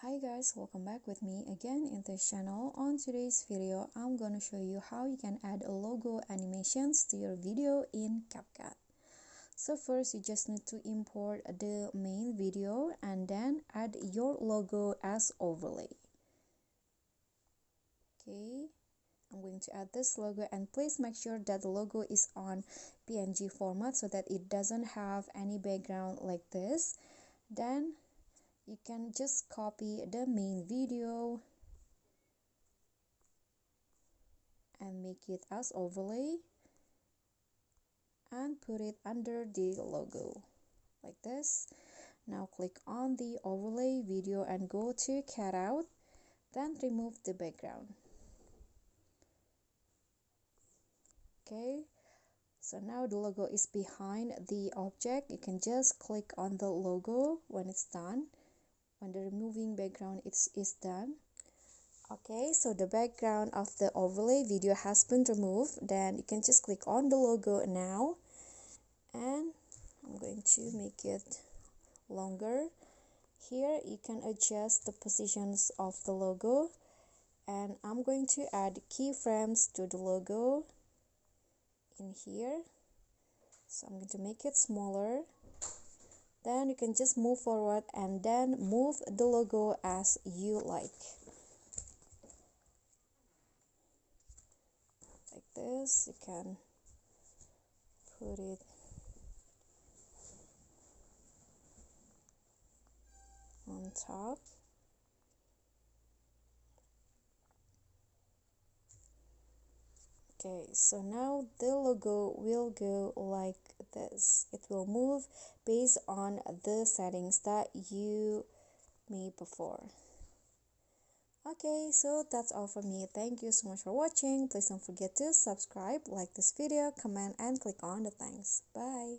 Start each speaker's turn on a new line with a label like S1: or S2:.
S1: Hi guys, welcome back with me again in this channel. On today's video, I'm gonna show you how you can add a logo animations to your video in CapCut. So first, you just need to import the main video and then add your logo as overlay. Okay, I'm going to add this logo, and please make sure that the logo is on PNG format so that it doesn't have any background like this. Then you can just copy the main video and make it as overlay and put it under the logo like this. Now click on the overlay video and go to cutout, then remove the background. Okay, so now the logo is behind the object. You can just click on the logo when it's done, when the removing background is done. Okay, so the background of the overlay video has been removed. Then you can just click on the logo now, and I'm going to make it longer. Here you can adjust the positions of the logo, and I'm going to add keyframes to the logo in here. So I'm going to make it smaller. Then you can just move forward and then move the logo as you like. Like this, you can put it on top. Okay, so now the logo will go like this. It will move based on the settings that you made before. Okay, so that's all from me. Thank you so much for watching. Please don't forget to subscribe, like this video, comment, and click on the thanks. Bye.